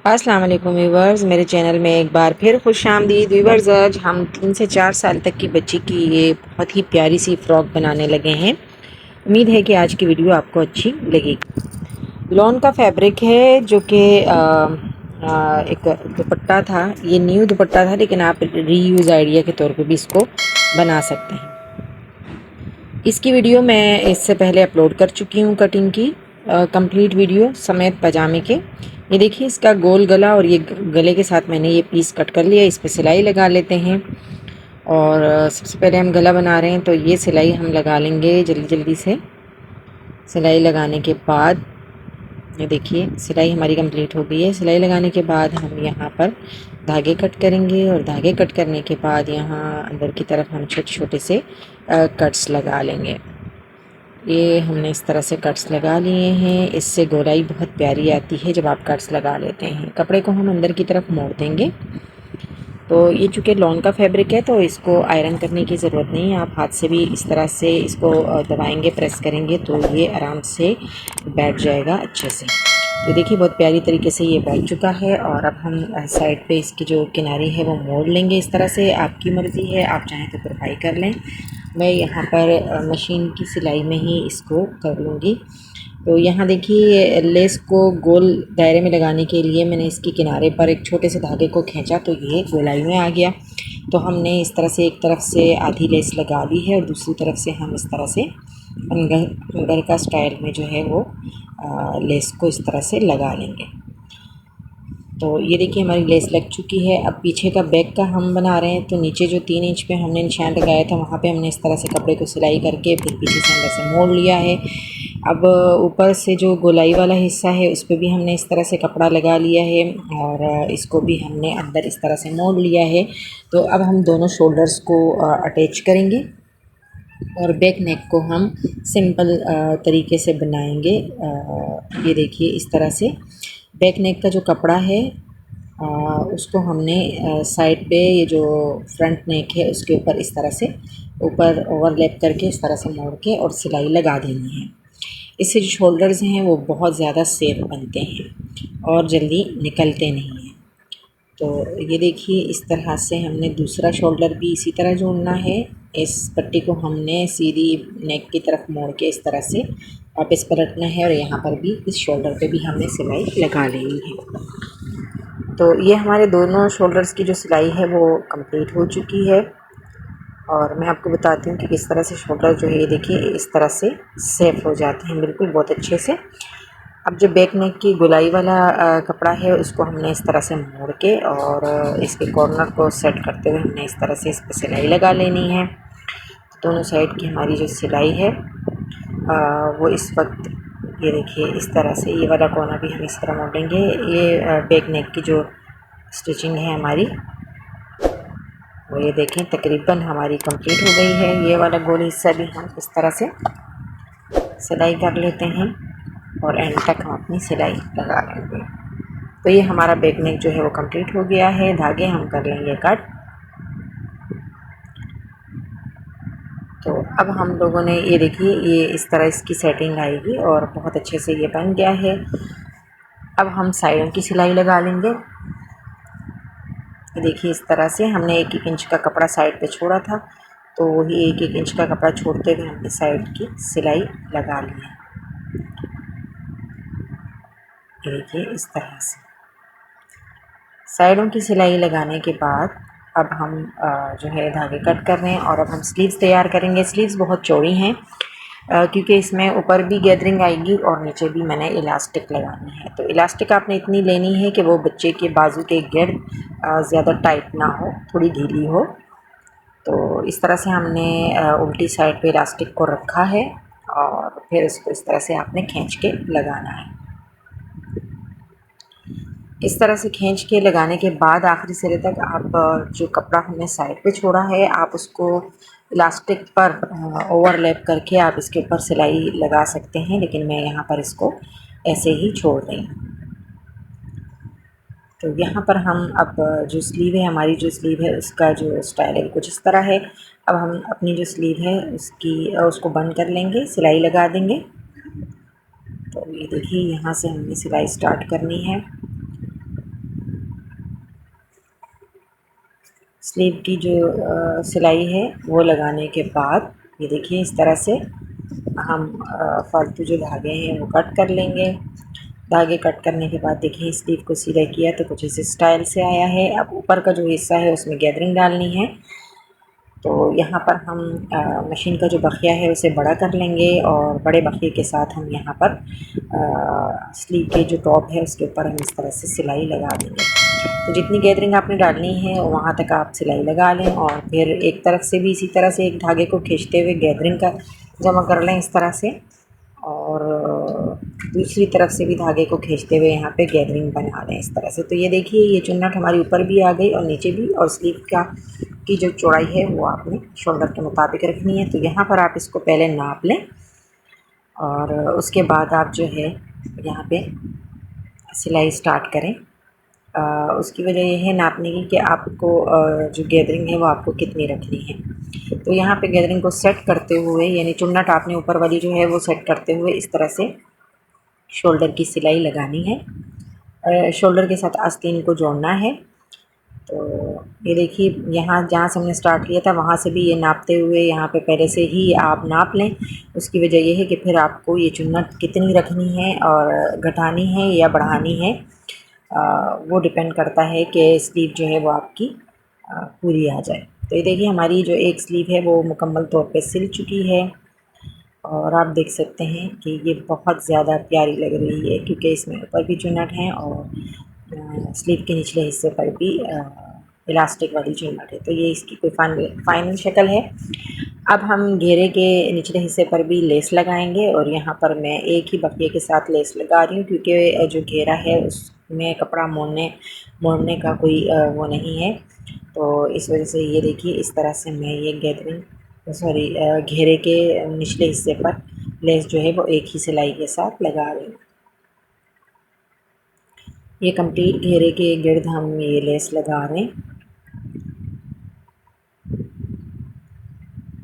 अस्सलाम वालेकुम व्यूवर्स, मेरे चैनल में एक बार फिर खुशामदीद व्यूवर्स। आज हम 3 से 4 साल तक की बच्ची की ये बहुत ही प्यारी सी फ़्रॉक बनाने लगे हैं। उम्मीद है कि आज की वीडियो आपको अच्छी लगेगी। लॉन का फैब्रिक है जो कि एक दुपट्टा था। ये न्यू दुपट्टा था, लेकिन आप रीयूज़ आइडिया के तौर पे भी इसको बना सकते हैं। इसकी वीडियो मैं इससे पहले अपलोड कर चुकी हूँ, कटिंग की कंप्लीट वीडियो समेत पजामे के। ये देखिए इसका गोल गला, और ये गले के साथ मैंने ये पीस कट कर लिया। इस पर सिलाई लगा लेते हैं। और सबसे पहले हम गला बना रहे हैं, तो ये सिलाई हम लगा लेंगे जल्दी जल्दी से। सिलाई लगाने के बाद ये देखिए सिलाई हमारी कंप्लीट हो गई है। सिलाई लगाने के बाद हम यहाँ पर धागे कट करेंगे, और धागे कट करने के बाद यहाँ अंदर की तरफ हम छोटे छोटे से कट्स लगा लेंगे। ये हमने इस तरह से कट्स लगा लिए हैं। इससे गोलाई बहुत प्यारी आती है जब आप कट्स लगा लेते हैं। कपड़े को हम अंदर की तरफ मोड़ देंगे। तो ये चूँकि लॉन का फैब्रिक है, तो इसको आयरन करने की ज़रूरत नहीं है। आप हाथ से भी इस तरह से इसको दबाएंगे, प्रेस करेंगे, तो ये आराम से बैठ जाएगा अच्छे से। तो देखिए बहुत प्यारी तरीके से ये बैठ चुका है। और अब हम साइड पे इसकी जो किनारी है वो मोड़ लेंगे इस तरह से। आपकी मर्ज़ी है, आप चाहें तो तुरपाई कर लें। मैं यहाँ पर मशीन की सिलाई में ही इसको कर लूँगी। तो यहाँ देखिए लेस को गोल दायरे में लगाने के लिए मैंने इसके किनारे पर एक छोटे से धागे को खींचा, तो ये गोलाई में आ गया। तो हमने इस तरह से एक तरफ से आधी लेस लगा ली है, और दूसरी तरफ से हम इस तरह से अंदर का स्टाइल में जो है वो लेस को इस तरह से लगा लेंगे। तो ये देखिए हमारी लेस लग चुकी है। अब पीछे का बैक का हम बना रहे हैं। तो नीचे जो 3 इंच पे हमने निशान लगाया था, वहाँ पे हमने इस तरह से कपड़े को सिलाई करके फिर पीछे से अंदर से मोड़ लिया है। अब ऊपर से जो गोलाई वाला हिस्सा है उस पर भी हमने इस तरह से कपड़ा लगा लिया है, और इसको भी हमने अंदर इस तरह से मोड़ लिया है। तो अब हम दोनों शोल्डर्स को अटैच करेंगे, और बैक नेक को हम सिंपल तरीके से बनाएंगे। ये देखिए इस तरह से बैक नेक का जो कपड़ा है उसको हमने साइड पे, ये जो फ्रंट नेक है उसके ऊपर इस तरह से ऊपर ओवरलैप करके इस तरह से मोड़ के और सिलाई लगा देनी है। इससे जो शोल्डर्स हैं वो बहुत ज़्यादा सेफ बनते हैं और जल्दी निकलते नहीं हैं। तो ये देखिए इस तरह से हमने दूसरा शोल्डर भी इसी तरह जोड़ना है। इस पट्टी को हमने सीधी नेक की तरफ मोड़ के इस तरह से वापस पलटना है, और यहाँ पर भी इस शोल्डर पे भी हमने सिलाई लगा लेनी है। तो ये हमारे दोनों शोल्डर्स की जो सिलाई है वो कंप्लीट हो चुकी है। और मैं आपको बताती हूँ कि किस तरह से शोल्डर जो है ये देखिए इस तरह से सेफ हो जाते हैं बिल्कुल बहुत अच्छे से। अब जो बैक नेक की गोलाई वाला कपड़ा है उसको हमने इस तरह से मोड़ के, और इसके कॉर्नर को सेट करते हुए हमने इस तरह से इस पर सिलाई लगा लेनी है। दोनों साइड की हमारी जो सिलाई है वो इस वक्त ये देखिए इस तरह से, ये वाला कोना भी हम इस तरह मोड़ेंगे। ये बैक नेक की जो स्टिचिंग है हमारी वो ये देखें तकरीबन हमारी कंप्लीट हो गई है। ये वाला गोल हिस्सा भी हम इस तरह से सिलाई कर लेते हैं, और एंड तक हम अपनी सिलाई लगा लेंगे। तो ये हमारा बैक नेक जो है वो कंप्लीट हो गया है। धागे हम कर लेंगे कट। तो अब हम लोगों ने ये देखिए ये इस तरह इसकी सेटिंग आएगी, और बहुत अच्छे से ये बन गया है। अब हम साइडों की सिलाई लगा लेंगे। देखिए इस तरह से हमने 1-1 इंच का कपड़ा साइड पे छोड़ा था, तो वही 1-1 इंच का कपड़ा छोड़ते हुए हमने साइड की सिलाई लगा ली है। देखिए इस तरह से साइडों की सिलाई लगाने के बाद अब हम जो है धागे कट कर रहे हैं, और अब हम स्लीव्स तैयार करेंगे। स्लीव्स बहुत चौड़ी हैं क्योंकि इसमें ऊपर भी गैदरिंग आएगी और नीचे भी मैंने इलास्टिक लगानी है। तो इलास्टिक आपने इतनी लेनी है कि वो बच्चे के बाजू के गिर्द ज़्यादा टाइट ना हो, थोड़ी ढीली हो। तो इस तरह से हमने उल्टी साइड पे इलास्टिक को रखा है, और फिर इसको इस तरह से आपने खींच के लगाना है। इस तरह से खींच के लगाने के बाद आखिरी सिरे तक आप जो कपड़ा हमने साइड पे छोड़ा है आप उसको इलास्टिक पर ओवरलैप करके आप इसके ऊपर सिलाई लगा सकते हैं, लेकिन मैं यहाँ पर इसको ऐसे ही छोड़ रही हूँ। तो यहाँ पर हम अब जो स्लीव है, हमारी जो स्लीव है उसका जो स्टाइल है कुछ इस तरह है। अब हम अपनी जो स्लीव है उसको बंद कर लेंगे, सिलाई लगा देंगे। तो ये देखिए यहाँ से हमने सिलाई स्टार्ट करनी है। स्लीव की जो सिलाई है वो लगाने के बाद ये देखिए इस तरह से हम फालतू जो धागे हैं वो कट कर लेंगे। धागे कट करने के बाद देखिए स्लीव को सीधा किया तो कुछ इस स्टाइल से आया है। अब ऊपर का जो हिस्सा है उसमें गैदरिंग डालनी है। तो यहाँ पर हम मशीन का जो बखिया है उसे बड़ा कर लेंगे और बड़े बखिए के साथ हम यहाँ पर स्लीव के जो टॉप है उसके ऊपर हम इस तरह से सिलाई लगा देंगे। तो जितनी गैदरिंग आपने डालनी है वहाँ तक आप सिलाई लगा लें और फिर एक तरफ से भी इसी तरह से एक धागे को खींचते हुए गैदरिंग का जमा कर लें इस तरह से, और दूसरी तरफ से भी धागे को खींचते हुए यहाँ पे गैदरिंग बना लें इस तरह से। तो ये देखिए ये चुन्नट हमारी ऊपर भी आ गई और नीचे भी, और स्लीव का की जो चौड़ाई है वो आपने शोल्डर के मुताबिक रखनी है। तो यहाँ पर आप इसको पहले नाप लें और उसके बाद आप जो है यहाँ पे सिलाई स्टार्ट करें। उसकी वजह यह है नापने की कि आपको जो गैदरिंग है वो आपको कितनी रखनी है। तो यहाँ पे गैदरिंग को सेट करते हुए यानी चुन्नट आपने ऊपर वाली जो है वो सेट करते हुए इस तरह से शोल्डर की सिलाई लगानी है। शोल्डर के साथ आस्तीन को जोड़ना है। तो ये देखिए यहाँ जहाँ से हमने स्टार्ट किया था वहाँ से भी ये नापते हुए यहाँ पे पहले से ही आप नाप लें। उसकी वजह ये है कि फिर आपको ये चुन्नट कितनी रखनी है और घटानी है या बढ़ानी है, वो डिपेंड करता है कि स्लीव जो है वो आपकी पूरी आ जाए। तो ये देखिए हमारी जो एक स्लीव है वो मुकम्मल तौर पे सिल चुकी है और आप देख सकते हैं कि ये बहुत ज़्यादा प्यारी लग रही है क्योंकि इसमें ऊपर भी चुन्नट हैं और स्लीव के निचले हिस्से पर भी इलास्टिक वाली चुन्नट है। तो ये इसकी कोई फाइनल शक्ल है। अब हम घेरे के निचले हिस्से पर भी लेस लगाएंगे और यहाँ पर मैं एक ही बखिए के साथ लेस लगा रही हूँ क्योंकि जो घेरा है उसमें कपड़ा मोड़ने का कोई वो नहीं है। तो इस वजह से ये देखिए इस तरह से मैं ये घेरे के निचले हिस्से पर लेस जो है वो एक ही सिलाई के साथ लगा रही हूँ। ये कंप्लीट घेरे के गिर्द हम ये लेस लगा रहे हैं।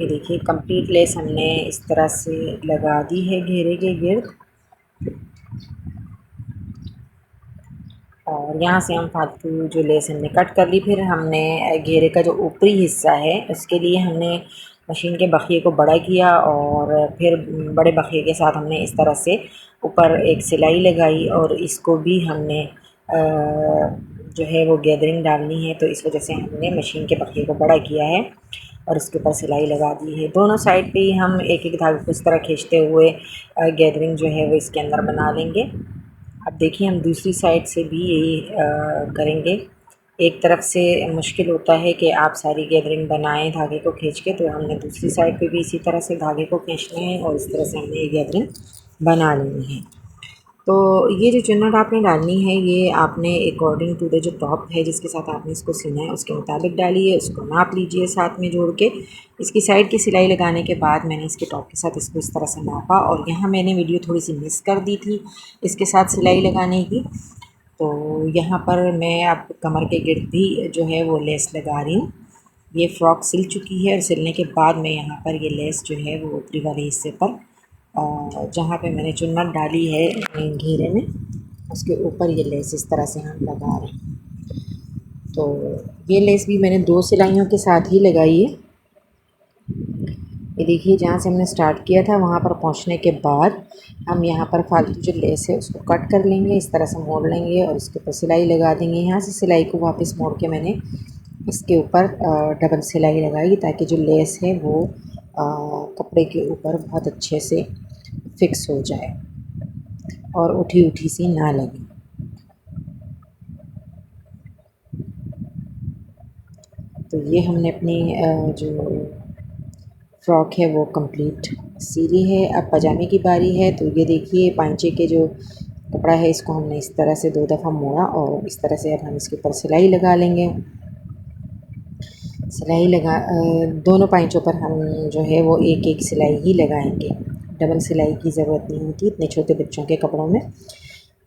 ये देखिए कंप्लीट लेस हमने इस तरह से लगा दी है घेरे के गिर्द और यहाँ से हम फालतू जो लेस हमने कट कर ली। फिर हमने घेरे का जो ऊपरी हिस्सा है उसके लिए हमने मशीन के बखिए को बड़ा किया और फिर बड़े बखिए के साथ हमने इस तरह से ऊपर एक सिलाई लगाई और इसको भी हमने जो है वो गैदरिंग डालनी है। तो इस वजह से हमने मशीन के बखिए को बड़ा किया है और इसके ऊपर सिलाई लगा दी है। दोनों साइड पे ही हम एक एक धागे को इस तरह खींचते हुए गैदरिंग जो है वो इसके अंदर बना लेंगे। अब देखिए हम दूसरी साइड से भी यही करेंगे। एक तरफ से मुश्किल होता है कि आप सारी गैदरिंग बनाएं धागे को खींच के, तो हमने दूसरी साइड पे भी इसी तरह से धागे को खींचना है और इस तरह से हमने ये गैदरिंग बना लेनी है। तो ये जो चुन्नट आपने डालनी है ये आपने अकॉर्डिंग टू द जो टॉप है जिसके साथ आपने इसको सिलना है उसके मुताबिक डालिए, उसको नाप लीजिए साथ में जोड़ के। इसकी साइड की सिलाई लगाने के बाद मैंने इसके टॉप के साथ इसको इस तरह से नापा और यहाँ मैंने वीडियो थोड़ी सी मिस कर दी थी इसके साथ सिलाई लगाने की। तो यहाँ पर मैं अब कमर के गिर्द भी जो है वो लेस लगा रही हूँ। ये फ़्रॉक सिल चुकी है और सिलने के बाद मैं यहाँ पर ये लेस जो है वो ऊपरी वाले हिस्से पर जहाँ पे मैंने चुन्नट डाली है घेरे में उसके ऊपर ये लेस इस तरह से हम लगा रहे हैं। तो ये लेस भी मैंने 2 सिलाइयों के साथ ही लगाई है। ये देखिए जहाँ से हमने स्टार्ट किया था वहाँ पर पहुँचने के बाद हम यहाँ पर फालतू जो लेस है उसको कट कर लेंगे, इस तरह से मोड़ लेंगे और इसके ऊपर सिलाई लगा देंगे। यहाँ से सिलाई को वापस मोड़ के मैंने इसके ऊपर डबल सिलाई लगाई ताकि जो लेस है वो कपड़े के ऊपर बहुत अच्छे से फिक्स हो जाए और उठी उठी सी ना लगे। तो ये हमने अपनी जो फ़्रॉक है वो कंप्लीट सी ली है। अब पजामे की बारी है। तो ये देखिए पांचे के जो कपड़ा है इसको हमने इस तरह से 2 दफ़ा मोड़ा और इस तरह से अब हम इसके ऊपर सिलाई लगा लेंगे। सिलाई लगा दोनों पांचों पर हम जो है वो एक एक सिलाई ही लगाएंगे, डबल सिलाई की ज़रूरत नहीं होती इतने छोटे बच्चों के कपड़ों में।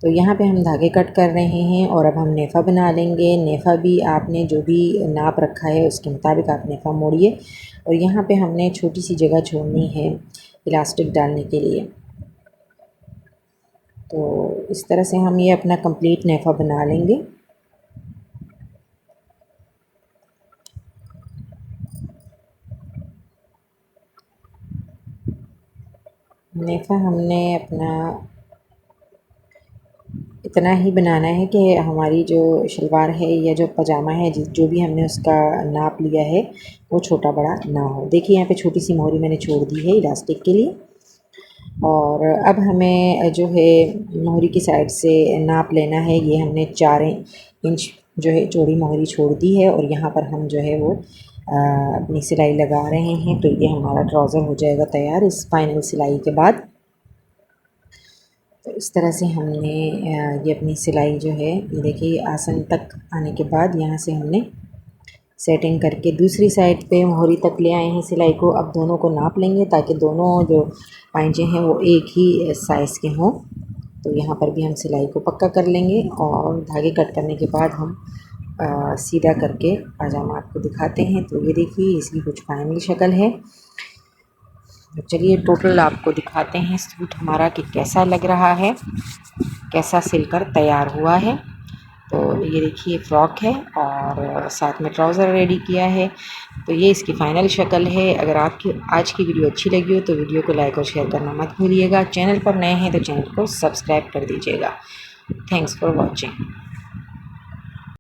तो यहाँ पे हम धागे कट कर रहे हैं और अब हम नेफ़ा बना लेंगे। नेफ़ा भी आपने जो भी नाप रखा है उसके मुताबिक आप नेफ़ा मोड़िए और यहाँ पे हमने छोटी सी जगह छोड़नी है इलास्टिक डालने के लिए। तो इस तरह से हम ये अपना कंप्लीट नेफ़ा बना लेंगे। नेफ़ा हमने अपना इतना ही बनाना है कि हमारी जो शलवार है या जो पजामा है जो भी हमने उसका नाप लिया है वो छोटा बड़ा ना हो। देखिए यहाँ पे छोटी सी मोहरी मैंने छोड़ दी है इलास्टिक के लिए। और अब हमें जो है मोहरी की साइड से नाप लेना है। ये हमने 4 इंच जो है चौड़ी मोहरी छोड़ दी है और यहाँ पर हम जो है वो अपनी सिलाई लगा रहे हैं। तो ये हमारा ट्राउज़र हो जाएगा तैयार इस फाइनल सिलाई के बाद। तो इस तरह से हमने ये अपनी सिलाई जो है ये देखिए आसन तक आने के बाद यहाँ से हमने सेटिंग करके दूसरी साइड पे मोहरी तक ले आए हैं सिलाई को। अब दोनों को नाप लेंगे ताकि दोनों जो पाइंचे हैं वो एक ही साइज़ के हों। तो यहाँ पर भी हम सिलाई को पक्का कर लेंगे और धागे कट करने के बाद हम सीधा करके पाजामा आपको दिखाते हैं। तो ये देखिए इसकी कुछ फाइनल शक्ल है। तो चलिए टोटल आपको दिखाते हैं सूट हमारा कि कैसा लग रहा है, कैसा सिलकर तैयार हुआ है। तो ये देखिए फ़्रॉक है और साथ में ट्राउज़र रेडी किया है। तो ये इसकी फ़ाइनल शक्ल है। अगर आपकी आज की वीडियो अच्छी लगी हो तो वीडियो को लाइक और शेयर करना मत भूलिएगा। चैनल पर नए हैं तो चैनल को सब्सक्राइब कर दीजिएगा। Thanks for watching.